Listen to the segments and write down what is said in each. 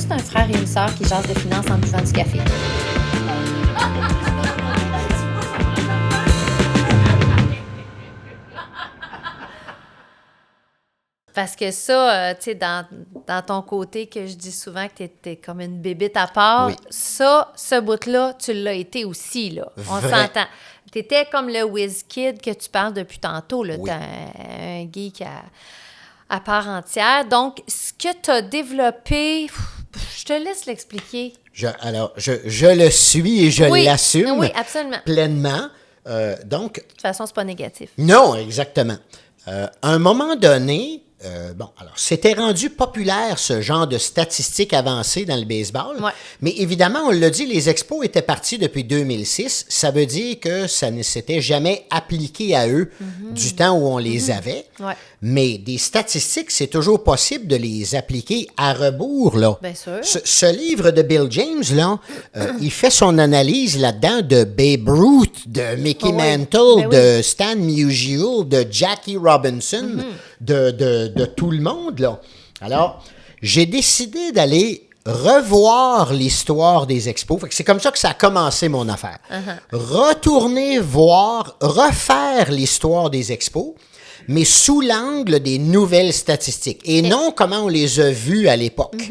juste un frère et une sœur qui jasent de finances en buvant du café. Parce que ça, tu sais, dans ton côté que je dis souvent que t'étais comme une bébite à part, Oui. ça, ce bout-là, tu l'as été aussi, là. On Vrai. s'entend. T'étais comme le whiz kid que tu parles depuis tantôt, là. Oui. T'es un geek à part entière. Donc, ce que t'as développé, je te laisse l'expliquer. Je le suis et je Oui. l'assume Oui, absolument. pleinement. Donc, De toute façon, c'est pas négatif. non, exactement. À un moment donné, alors, c'était rendu populaire ce genre de statistiques avancées dans le baseball. Ouais. Mais évidemment, on l'a dit, les expos étaient partis depuis 2006. Ça veut dire que ça ne s'était jamais appliqué à eux du temps où on les avait. Ouais. Mais des statistiques, c'est toujours possible de les appliquer à rebours, là. Bien sûr. Ce livre de Bill James, là, il fait son analyse là-dedans de Babe Ruth, de Mickey Oh oui. Mantle, Ben de Stan Musial, de Jackie Robinson, de tout le monde, là. Alors, j'ai décidé d'aller revoir l'histoire des expos. Fait que c'est comme ça que ça a commencé, mon affaire. Retourner voir, refaire l'histoire des expos, mais sous l'angle des nouvelles statistiques, et non comment on les a vues à l'époque.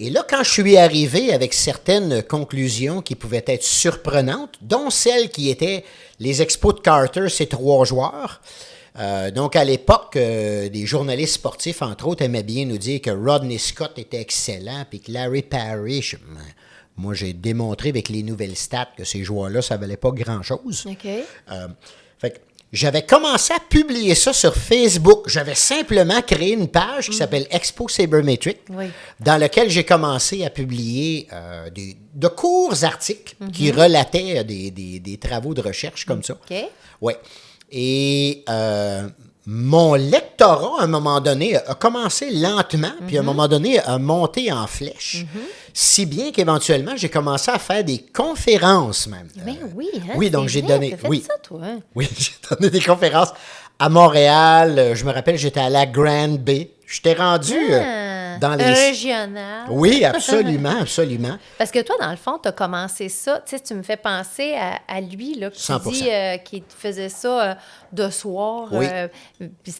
Et là, quand je suis arrivé avec certaines conclusions qui pouvaient être surprenantes, dont celle qui était les expos de Carter, c'est 3 joueurs. Donc, à l'époque, des journalistes sportifs, entre autres, aimaient bien nous dire que Rodney Scott était excellent, puis que Larry Parrish, moi, j'ai démontré avec les nouvelles stats que ces joueurs-là, ça valait pas grand-chose. OK. Fait que j'avais commencé à publier ça sur Facebook. J'avais simplement créé une page qui s'appelle Expo Sabermetric, Oui. dans laquelle j'ai commencé à publier de courts articles qui relataient des travaux de recherche comme ça. OK. Ouais. Et mon lectorat, à un moment donné, a commencé lentement, puis à un moment donné, a monté en flèche, si bien qu'éventuellement, j'ai commencé à faire des conférences même. Ben oui, hein, oui, donc c'est j'ai vrai, donné... t'as fait Oui, ça, toi, hein? oui, j'ai donné des conférences à Montréal. Je me rappelle, j'étais à la Grand Bay. J'étais rendu dans les... Régional. Oui, absolument, absolument. Parce que toi, dans le fond, tu as commencé ça. Tu sais, tu me fais penser à lui, là, qui 100%. dit qu'il faisait ça de soir. Oui. Puis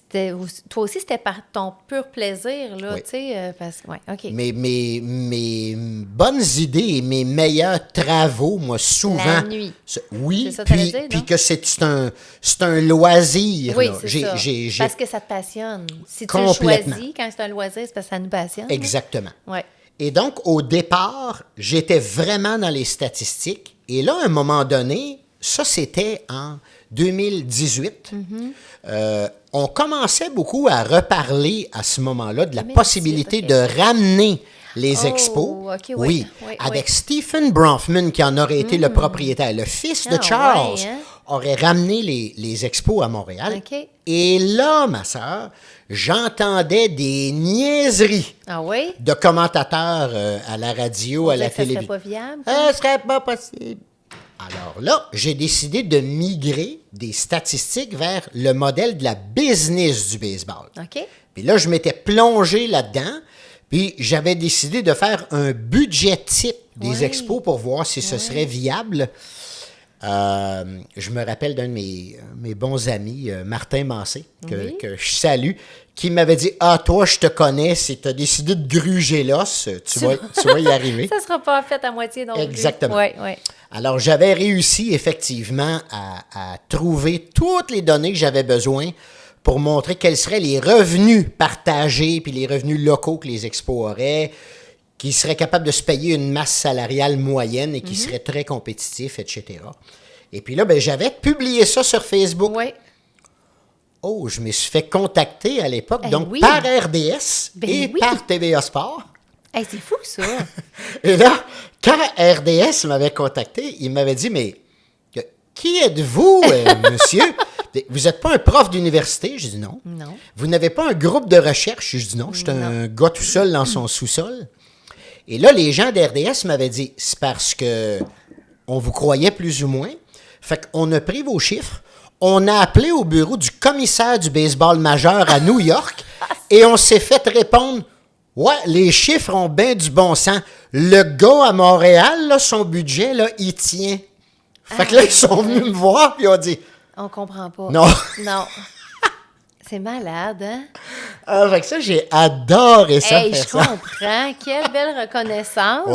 toi aussi, c'était par ton pur plaisir, là, Oui. tu sais. Parce que, ouais, OK. Mes bonnes idées et mes meilleurs travaux, moi, souvent... La nuit. Oui, C'est ça que t'allais puis, dire, non? puis que c'est un loisir. Oui, là. c'est ça. J'ai- Parce que ça te passionne. Si tu le Complètement. choisis, quand c'est un loisir, c'est parce que ça nous passionne. Exactement. Oui. Et donc, au départ, j'étais vraiment dans les statistiques. Et là, à un moment donné, ça, c'était en 2018. On commençait beaucoup à reparler à ce moment-là de la 2018, possibilité ok. de ramener les Oh, expos. ok, oui, oui, oui, avec oui. Stephen Bronfman, qui en aurait été le propriétaire. Le fils de Ah, Charles ouais, hein? aurait ramené les expos à Montréal. OK. Et là, ma sœur, j'entendais des niaiseries Ah oui? de commentateurs à la radio, à la Ça serait télévision. pas viable? Ce serait pas possible. Alors là, j'ai décidé de migrer des statistiques vers le modèle de la business du baseball. OK. Puis là, je m'étais plongé là-dedans, puis j'avais décidé de faire un budget type des Ouais. expos pour voir si ce serait viable. Je me rappelle d'un de mes bons amis, Martin Massé, Oui. que je salue, qui m'avait dit « Ah, toi, je te connais, si tu as décidé de gruger l'os, tu vas y arriver. » Ça sera pas fait à moitié non plus. Exactement. Oui, oui. Alors, j'avais réussi effectivement à trouver toutes les données que j'avais besoin pour montrer quels seraient les revenus partagés puis les revenus locaux que les expos auraient, qui seraient capables de se payer une masse salariale moyenne et qui seraient très compétitifs, etc. Et puis là, ben, j'avais publié ça sur Facebook. Oui. Oh, je me suis fait contacter à l'époque, Eh donc oui. par RDS Ben et oui. par TVA Sport. Hey, c'est fou, ça. Et là, quand RDS m'avait contacté, il m'avait dit, mais qui êtes-vous, monsieur? Vous n'êtes pas un prof d'université? J'ai dit non. Non. Vous n'avez pas un groupe de recherche? J'ai dit non, je suis un gars tout seul dans son sous-sol. Et là, les gens d'RDS m'avaient dit, c'est parce que on vous croyait plus ou moins. Fait qu'on a pris vos chiffres, on a appelé au bureau du commissaire du baseball majeur à New York et on s'est fait répondre, Ouais, les chiffres ont bien du bon sens. Le gars à Montréal, là, son budget, là, il tient. Fait que là, ils sont venus me voir puis ils ont dit On comprend pas. non. Non. C'est malade, hein? Ah, fait que ça, j'ai adoré ça. Hey, faire je ça. comprends. Quelle belle reconnaissance.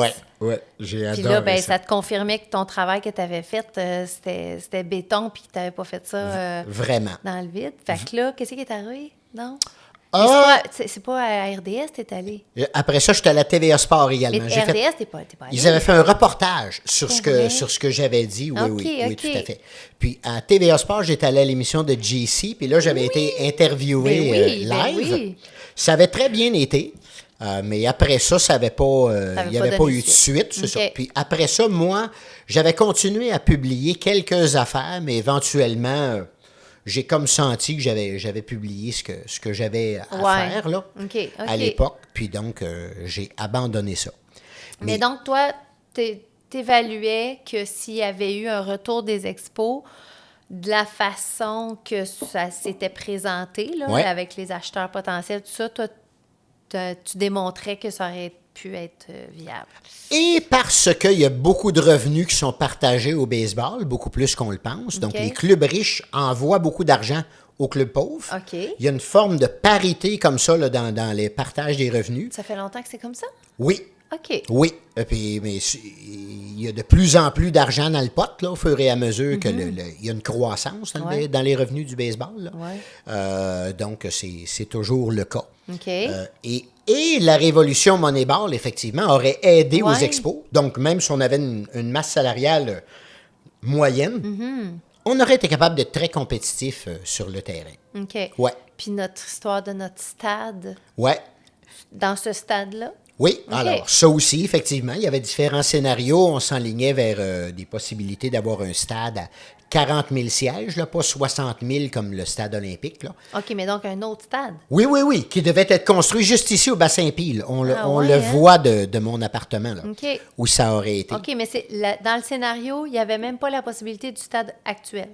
Ouais, j'ai adoré Puis là, ben, ça. ça te confirmait que ton travail que tu avais fait, c'était béton, puis que tu n'avais pas fait ça Vraiment. dans le vide. Fait que là, qu'est-ce qui est arrivé? Non? Ah! C'est pas à RDS, t'es allé. Après ça, j'étais à la TVA Sport également. Mais J'ai fait- RDS, t'es pas allé. Ils avaient fait un reportage sur Pour vrai? sur ce que j'avais dit. Oui, Ok, oui, ok. tout à fait. Puis à TVA Sport, j'étais allé à l'émission de JC, puis là, j'avais été interviewé Ben oui, ben live. oui. Ça avait très bien été. Mais après ça, ça avait pas, il n'y avait pas donné eu de suite, c'est Ok. ça. Puis après ça, moi, j'avais continué à publier quelques affaires, mais éventuellement, j'ai comme senti que j'avais publié ce que j'avais à Ouais. faire là, OK, à OK. l'époque. Puis donc, j'ai abandonné ça. Mais donc, toi, t'évaluais que s'il y avait eu un retour des expos, de la façon que ça s'était présenté, là, Ouais. avec les acheteurs potentiels, tout ça, toi, tu démontrais que ça aurait pu être viable. Et parce qu'il y a beaucoup de revenus qui sont partagés au baseball, beaucoup plus qu'on le pense. Donc, OK. les clubs riches envoient beaucoup d'argent aux clubs pauvres. OK. Il y a une forme de parité comme ça là, dans les partages des revenus. Ça fait longtemps que c'est comme ça? Oui, OK. oui. Puis, mais il y a de plus en plus d'argent dans le pot, là, au fur et à mesure que il y a une croissance dans, Ouais. dans les revenus du baseball. Là. Ouais. Donc, c'est toujours le cas. OK. Et la révolution Moneyball, effectivement, aurait aidé aux Ouais. expos. Donc, même si on avait une masse salariale moyenne, Mm-hmm. on aurait été capable d'être très compétitif sur le terrain. OK. Ouais, Puis notre histoire de notre stade, ouais. dans ce stade-là, Oui, OK. alors ça aussi, effectivement, il y avait différents scénarios. On s'enlignait vers des possibilités d'avoir un stade à 40 000 sièges, là, pas 60 000 comme le stade olympique. Là. OK, mais donc un autre stade. Oui, oui, oui, qui devait être construit juste ici au Bassin-Pie. Là. On Ah on ouais, le hein? voit de mon appartement, là, OK. où ça aurait été. OK, mais dans le scénario, il n'y avait même pas la possibilité du stade actuel.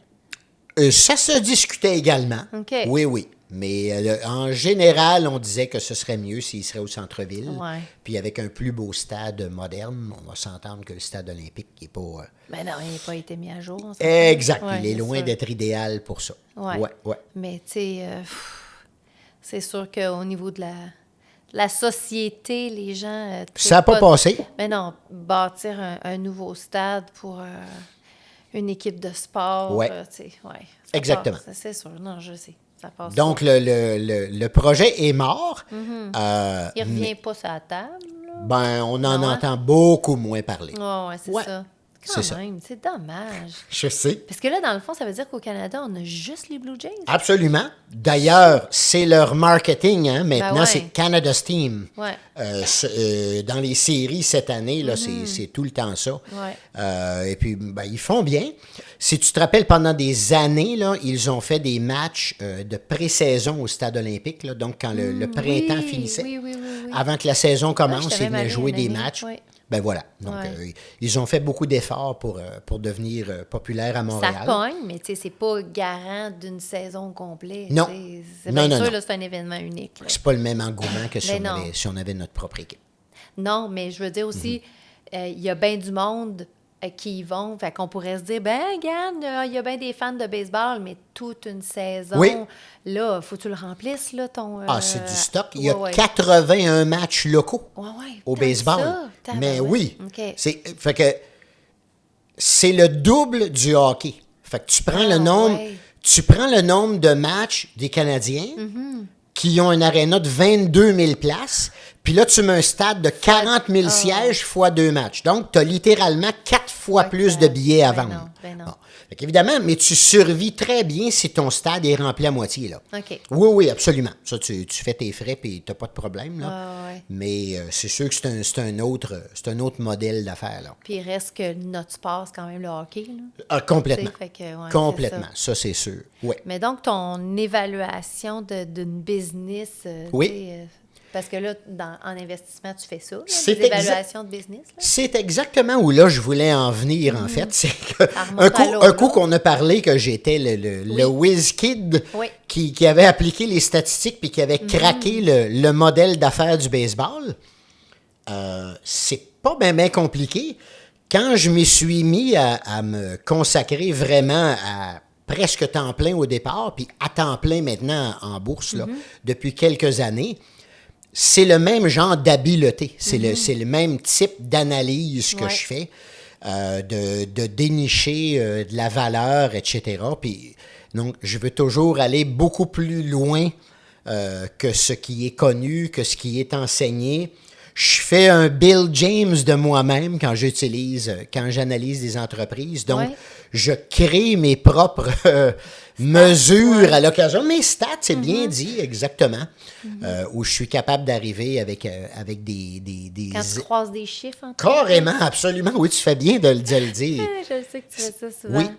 Ça se discutait également. OK. Oui, oui. Mais en général, on disait que ce serait mieux s'il serait au centre-ville. Ouais. Puis avec un plus beau stade moderne, on va s'entendre que le stade olympique n'est pas... Mais non, il n'a pas été mis à jour. on s'entend. exact. Ouais, il est c'est loin sûr. d'être idéal pour ça. Ouais. Ouais, ouais. Mais tu sais, c'est sûr qu'au niveau de la société, les gens... Ça n'a pas passé. Mais non, bâtir un nouveau stade pour une équipe de sport, Ouais. tu sais, ouais. ça Exactement. passe, c'est sûr, non, je sais, ça passe. Donc, pas. le projet est mort. Il mais, revient pas sur la table, là. ben, on en Non, hein? entend beaucoup moins parler. Ouais, c'est Ouais. ça. C'est Quand ça. même, c'est dommage. Je sais. Parce que là, dans le fond, ça veut dire qu'au Canada, on a juste les Blue Jays. Absolument. D'ailleurs, c'est leur marketing, hein, maintenant, Ben ouais. c'est Canada's Team. Ouais. Dans les séries cette année, là, c'est tout le temps ça. Ouais. Et puis, ben, ils font bien. Si tu te rappelles, pendant des années, là, ils ont fait des matchs de pré-saison au stade olympique. Là, donc, quand le printemps oui, finissait, oui. avant que la saison commence, j'étais ils même venaient allée jouer une des année, matchs. ouais. Ben voilà. Donc, Ouais. ils ont fait beaucoup d'efforts pour devenir populaires à Montréal. Ça pogne, mais tu sais, c'est pas garant d'une saison complète. Non. tu sais. C'est Non, bien non, sûr, non. là, c'est un événement unique. là. C'est pas le même engouement que si Ben non. si on avait notre propre équipe. Non, mais je veux dire aussi, Mhm. il y a bien du monde qui y vont. Fait qu'on pourrait se dire, ben, regarde, il y a bien des fans de baseball, mais toute une saison, Oui. là, faut que tu le remplisses, là, ton... Ah, c'est du stock. Il y a ouais, ouais. 81 matchs locaux Ouais, au tant que baseball. ça, Mais tabarouette. oui. OK. Fait que c'est le double du hockey. Fait que tu prends Ah, le nombre, ouais. tu prends le nombre de matchs des Canadiens Mm-hmm. qui ont un aréna de 22 000 places, puis là, tu mets un stade de 40 000 sièges fois 2 matchs. Donc, tu as littéralement 4 fois Ouais, plus de billets à ben vendre. non, ben non. Bon. Fait qu'évidemment, mais tu survis très bien si ton stade est rempli à moitié. Là. OK. Oui, oui, absolument. Ça, tu fais tes frais puis tu n'as pas de problème. Là. Ouais, ouais. Mais c'est sûr que c'est un autre modèle d'affaires. Là. Puis il reste que notre sport, c'est quand même le hockey, là. Ah, complètement. Tu sais, fait que, ouais, Complètement. c'est ça. Ça, c'est sûr. Oui. Mais donc, ton évaluation d'une business, Oui. tu sais, Parce que là, en investissement, tu fais ça, là, C'est des évaluations de business. Là. C'est exactement où là je voulais en venir, en fait. C'est que remonte un coup qu'on a parlé que j'étais le whiz kid Oui. qui avait appliqué les statistiques puis qui avait craqué le modèle d'affaires du baseball. C'est pas bien compliqué. Quand je m'y suis mis à me consacrer vraiment à presque temps plein au départ, puis à temps plein maintenant en bourse, là, depuis quelques années, c'est le même genre d'habileté. C'est le même type d'analyse que je fais, de dénicher de la valeur, etc. Puis, donc, je veux toujours aller beaucoup plus loin que ce qui est connu, que ce qui est enseigné. Je fais un Bill James de moi-même quand j'analyse des entreprises. Donc, je crée mes propres mesures à l'occasion. Mes stats, c'est bien dit, exactement. Où je suis capable d'arriver avec des... Quand tu croises des chiffres. Carrément, absolument. Oui, tu fais bien de le dire. Je sais que tu fais ça souvent.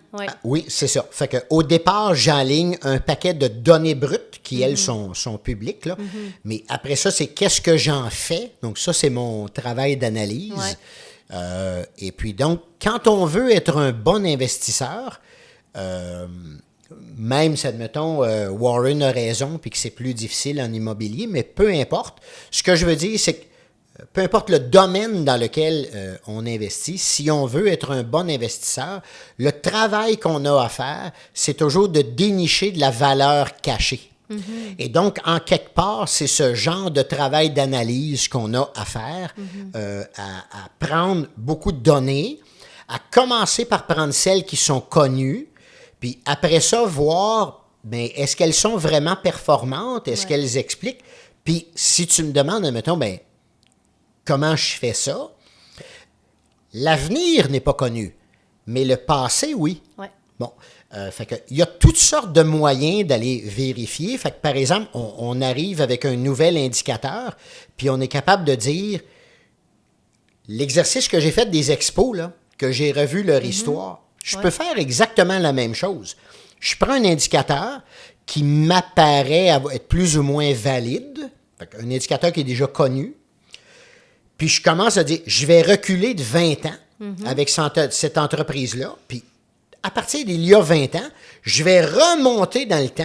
Oui, c'est ça. Fait qu'au départ, j'enligne un paquet de données brutes qui, elles, sont publiques. Là. Mais après ça, c'est qu'est-ce que j'en fais. Donc ça, c'est mon travail d'analyse. Et puis donc, quand on veut être un bon investisseur, même si, admettons, Warren a raison puis que c'est plus difficile en immobilier, mais peu importe. Ce que je veux dire, c'est que peu importe le domaine dans lequel on investit, si on veut être un bon investisseur, le travail qu'on a à faire, c'est toujours de dénicher de la valeur cachée. Et donc, en quelque part, c'est ce genre de travail d'analyse qu'on a à faire, à prendre beaucoup de données, à commencer par prendre celles qui sont connues, puis après ça, voir, bien, est-ce qu'elles sont vraiment performantes? Est-ce qu'elles expliquent? Puis si tu me demandes, admettons, bien, comment je fais ça? L'avenir n'est pas connu, mais le passé, oui. Bon, fait que, il y a toutes sortes de moyens d'aller vérifier. Fait que, par exemple, on arrive avec un nouvel indicateur, puis on est capable de dire, l'exercice que j'ai fait des expos, là, que j'ai revu leur histoire, je peux faire exactement la même chose. Je prends un indicateur qui m'apparaît être plus ou moins valide, un indicateur qui est déjà connu, puis je commence à dire, je vais reculer de 20 ans avec cette entreprise-là, puis à partir d'il y a 20 ans, je vais remonter dans le temps,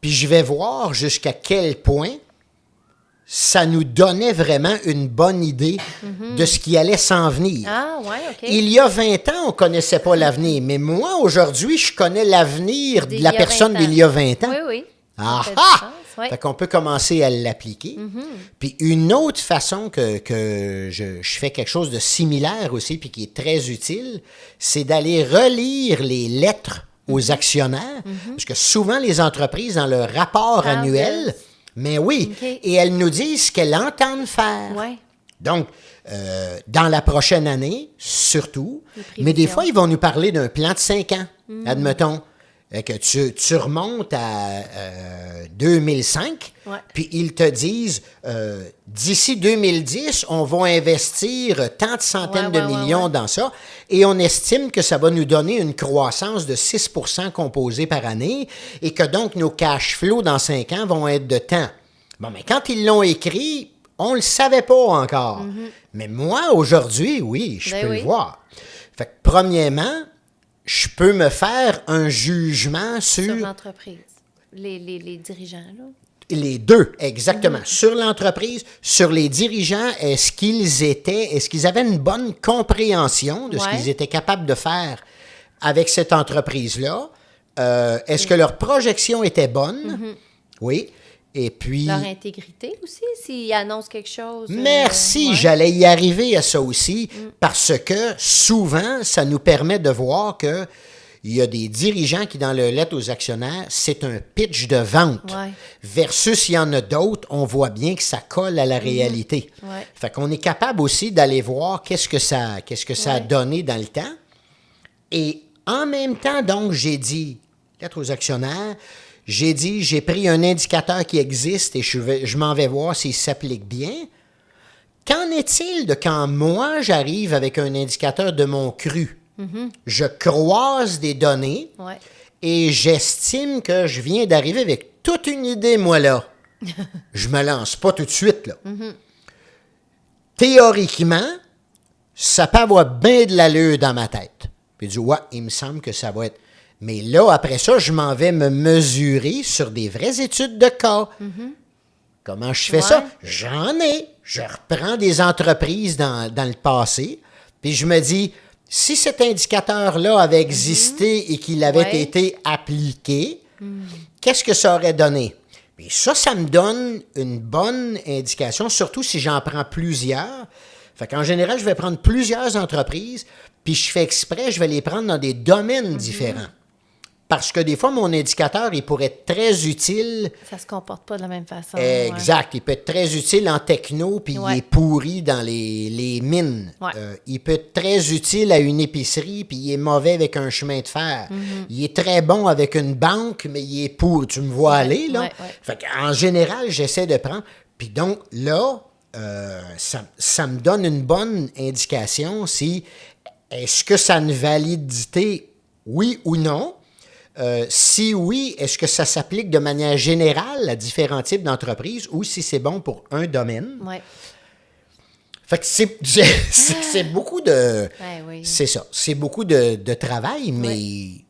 puis je vais voir jusqu'à quel point ça nous donnait vraiment une bonne idée de ce qui allait s'en venir. Ah, ouais, OK. Il y a 20 ans, on ne connaissait pas l'avenir, mais moi, aujourd'hui, je connais l'avenir de la personne d'il y a 20 ans. Oui, oui. Ah Ça fait ah! du sens, ouais. Fait qu'on peut commencer à l'appliquer. Puis une autre façon que je fais quelque chose de similaire aussi, puis qui est très utile, c'est d'aller relire les lettres aux actionnaires, parce que souvent les entreprises, dans leur rapport annuel, mais oui, et elles nous disent ce qu'elles entendent faire. Ouais. Donc, dans la prochaine année, surtout, mais des fois, ils vont nous parler d'un plan de 5 ans, admettons. Que tu remontes à 2005, puis ils te disent, d'ici 2010, on va investir tant de centaines de millions dans ça, et on estime que ça va nous donner une croissance de 6% composée par année, et que donc nos cash flows dans 5 ans vont être de tant. Bon, mais quand ils l'ont écrit, on ne le savait pas encore. Mais moi, aujourd'hui, oui, je peux le voir. Fait que, premièrement, je peux me faire un jugement sur l'entreprise, les dirigeants, là. Les deux, exactement. Sur l'entreprise, sur les dirigeants, est-ce qu'ils avaient une bonne compréhension de ce qu'ils étaient capables de faire avec cette entreprise-là? Est-ce que leur projection était bonne? Oui. Et puis... Leur intégrité aussi, s'ils annoncent quelque chose. Merci, j'allais y arriver à ça aussi, parce que souvent, ça nous permet de voir que il y a des dirigeants qui, dans leur lettre aux actionnaires, c'est un pitch de vente. Versus, il y en a d'autres, on voit bien que ça colle à la réalité. Fait qu'on est capable aussi d'aller voir qu'est-ce que ça a donné dans le temps. Et en même temps, donc, j'ai dit, lettre aux actionnaires, j'ai pris un indicateur qui existe et je m'en vais voir s'il s'applique bien. Qu'en est-il de quand moi, j'arrive avec un indicateur de mon cru? Je croise des données et j'estime que je viens d'arriver avec toute une idée, moi, là. Je me lance pas tout de suite, là. Théoriquement, ça peut avoir bien de l'allure dans ma tête. Puis je dis, ouais, il me semble que ça va être... Mais là, après ça, je m'en vais me mesurer sur des vraies études de cas. Comment je fais ça? J'en ai. Je reprends des entreprises dans le passé, puis je me dis, si cet indicateur-là avait existé et qu'il avait été appliqué, qu'est-ce que ça aurait donné? Puis ça me donne une bonne indication, surtout si j'en prends plusieurs. Fait qu'en général, je vais prendre plusieurs entreprises, puis je fais exprès, je vais les prendre dans des domaines différents. Parce que des fois, mon indicateur, il pourrait être très utile. Ça se comporte pas de la même façon. Exact. Il peut être très utile en techno, puis il est pourri dans les mines. Il peut être très utile à une épicerie, puis il est mauvais avec un chemin de fer. Il est très bon avec une banque, mais il est pourri. Tu me vois aller, là? Fait qu'en général, j'essaie de prendre. Puis donc, là, ça me donne une bonne indication si est-ce que ça a une validité, oui ou non? Si oui, est-ce que ça s'applique de manière générale à différents types d'entreprises ou si c'est bon pour un domaine? Fait que c'est beaucoup de... C'est ça. C'est beaucoup de travail, mais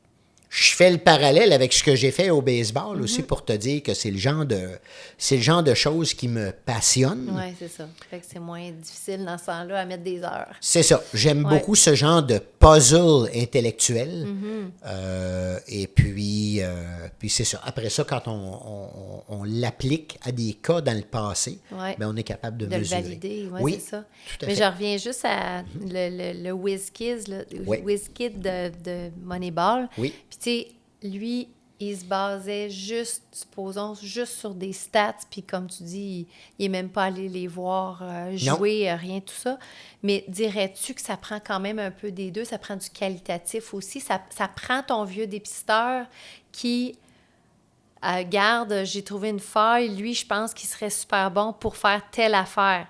je fais le parallèle avec ce que j'ai fait au baseball aussi pour te dire que c'est le genre de choses qui me passionnent. Oui, c'est ça. Fait que c'est moins difficile dans ce temps-là à mettre des heures. C'est ça. J'aime beaucoup ce genre de puzzle intellectuel. Et puis c'est ça. Après ça, quand on l'applique à des cas dans le passé, ben on est capable de mesurer. Le valider, oui, c'est ça. Mais je reviens juste à le WizKid de Moneyball. Oui. Puis tu sais, lui, il se basait juste, supposons, juste sur des stats, puis comme tu dis, il n'est même pas allé les voir jouer, rien, tout ça. Mais dirais-tu que ça prend quand même un peu des deux? Ça prend du qualitatif aussi? Ça prend ton vieux dépisteur qui... garde, j'ai trouvé une faille, lui, je pense qu'il serait super bon pour faire telle affaire.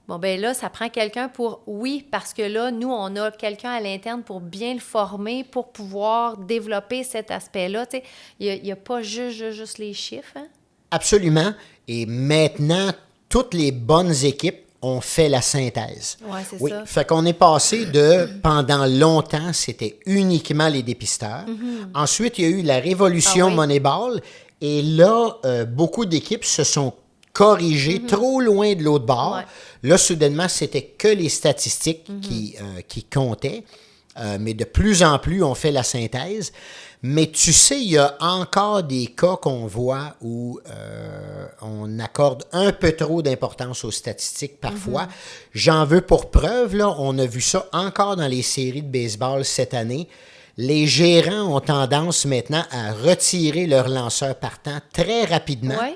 Bon, ben là, ça prend quelqu'un pour... Oui, parce que là, nous, on a quelqu'un à l'interne pour bien le former, pour pouvoir développer cet aspect-là. Tu sais, il n'y a pas juste les chiffres. Hein? Absolument. Et maintenant, toutes les bonnes équipes ont fait la synthèse. Oui, c'est ça. Fait qu'on est passé de... Pendant longtemps, c'était uniquement les dépisteurs. Ensuite, il y a eu la révolution Moneyball. Et là, beaucoup d'équipes se sont corrigées trop loin de l'autre bord. Là, soudainement, c'était que les statistiques qui comptaient. Mais de plus en plus, on fait la synthèse. Mais tu sais, il y a encore des cas qu'on voit où on accorde un peu trop d'importance aux statistiques parfois. J'en veux pour preuve, là, on a vu ça encore dans les séries de baseball cette année. Les gérants ont tendance maintenant à retirer leurs lanceurs partants très rapidement. Oui,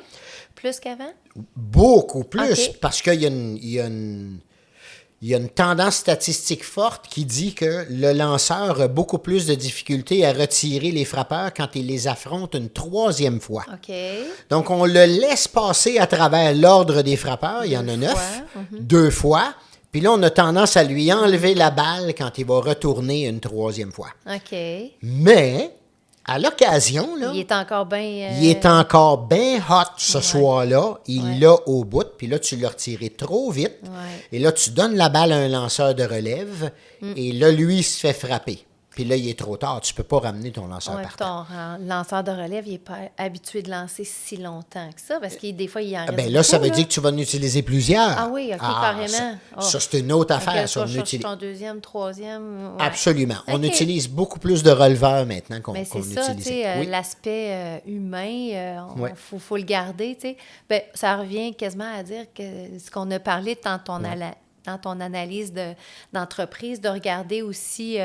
plus qu'avant? Beaucoup plus, parce qu'il y a une tendance statistique forte qui dit que le lanceur a beaucoup plus de difficultés à retirer les frappeurs quand il les affronte une troisième fois. Donc, on le laisse passer à travers l'ordre des frappeurs. Il y en a 9, 2 fois. Puis là, on a tendance à lui enlever la balle quand il va retourner une troisième fois. Mais, à l'occasion, là... Il est encore bien... Il est encore bien hot ce soir-là. Il l'a au bout. Puis là, tu l'as retiré trop vite. Et là, tu donnes la balle à un lanceur de relève. Et là, lui, il se fait frapper. Puis là, il est trop tard. Tu ne peux pas ramener ton lanceur partant. Ton lanceur de relève, il n'est pas habitué de lancer si longtemps que ça, parce que des fois, il en reste ben là, ça veut dire que tu vas en utiliser plusieurs. Ah oui, OK, carrément. Ça, c'est une autre affaire. Okay, on utilise ton deuxième, troisième. Absolument. On utilise beaucoup plus de releveurs maintenant qu'on utilise. Mais c'est ça, l'aspect humain, faut le garder. T'sais. Ben, ça revient quasiment à dire que ce qu'on a parlé dans ton analyse d'entreprise, de regarder aussi...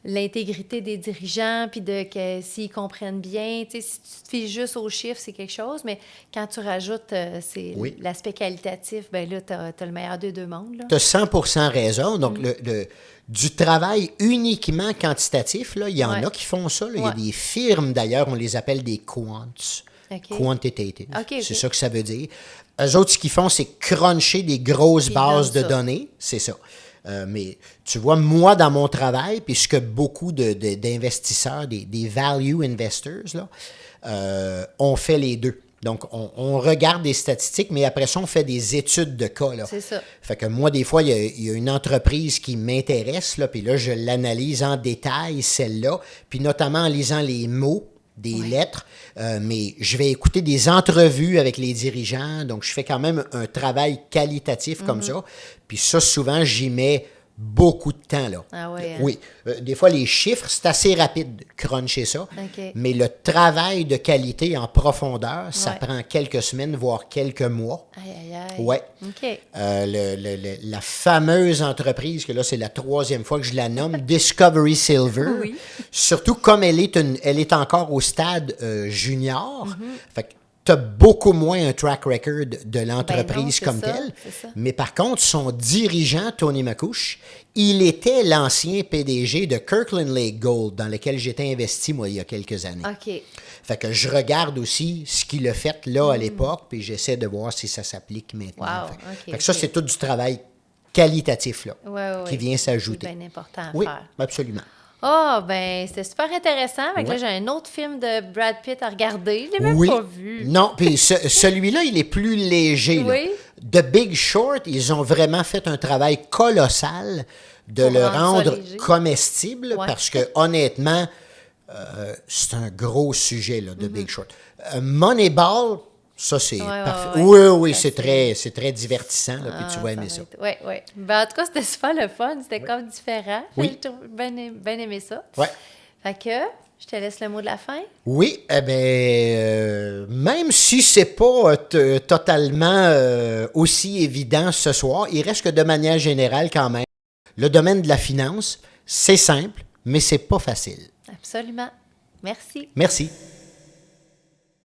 l'intégrité des dirigeants, puis que s'ils comprennent bien. Tu sais, si tu te fies juste aux chiffres, c'est quelque chose, mais quand tu rajoutes l'aspect qualitatif, bien là, tu as le meilleur des deux mondes. Tu as 100% raison. Donc, du travail uniquement quantitatif, là, il y en a qui font ça. Là. Il y a des firmes, d'ailleurs, on les appelle des quants. Quantitative. C'est ça que ça veut dire. Eux autres, ce qu'ils font, c'est cruncher des grosses bases de données. C'est ça. Mais tu vois, moi, dans mon travail, puis ce que beaucoup d'investisseurs, des value investors, là, ont fait les deux. Donc, on regarde des statistiques, mais après ça, on fait des études de cas. Là. C'est ça. Fait que moi, des fois, il y a une entreprise qui m'intéresse, là, puis là, je l'analyse en détail, celle-là, puis notamment en lisant les mots des lettres, mais je vais écouter des entrevues avec les dirigeants, donc je fais quand même un travail qualitatif comme ça, puis ça, souvent, j'y mets beaucoup de temps, là. Ah ouais, hein? Oui. Des fois, les chiffres, c'est assez rapide de cruncher ça. OK. Mais le travail de qualité en profondeur, ça Ouais. prend quelques semaines, voire quelques mois. Aïe, aïe, aïe. Ouais. OK. La fameuse entreprise, que là, c'est la 3e fois que je la nomme, Discovery Silver. Oui. Surtout comme elle est encore au stade junior. Fait que tu as beaucoup moins un track record de l'entreprise c'est comme ça, telle. c'est ça. Mais par contre, son dirigeant, Tony McCouch, il était l'ancien PDG de Kirkland Lake Gold, dans lequel j'étais investi, moi, il y a quelques années. OK. Fait que je regarde aussi ce qu'il a fait là à l'époque, puis j'essaie de voir si ça s'applique maintenant. Wow, Fait OK, que ça, OK. c'est tout du travail qualitatif là, Ouais, qui vient s'ajouter. C'est bien important à Oui, faire. absolument. Ah, ben, c'était super intéressant. Fait que Ouais. là, j'ai un autre film de Brad Pitt à regarder. Je l'ai même Oui. pas vu. Non, puis celui-là, il est plus léger. Là. Oui. The Big Short, ils ont vraiment fait un travail colossal de Pour le rendre ça rendre léger. comestible Ouais. parce que honnêtement, c'est un gros sujet, là, The Big Short. Moneyball, ça c'est Ouais, parfait. ouais. Oui, oui, Ça, c'est très divertissant, là, puis tu vas aimer ça. Oui, oui. Ben, en tout cas, c'était super le fun. C'était comme différent. Oui. J'ai bien aimé ça. Ouais. Fait que, je te laisse le mot de la fin. Oui, eh bien, même si c'est pas totalement aussi évident ce soir, il reste que de manière générale quand même, le domaine de la finance, c'est simple, mais c'est pas facile. Absolument. Merci. Merci.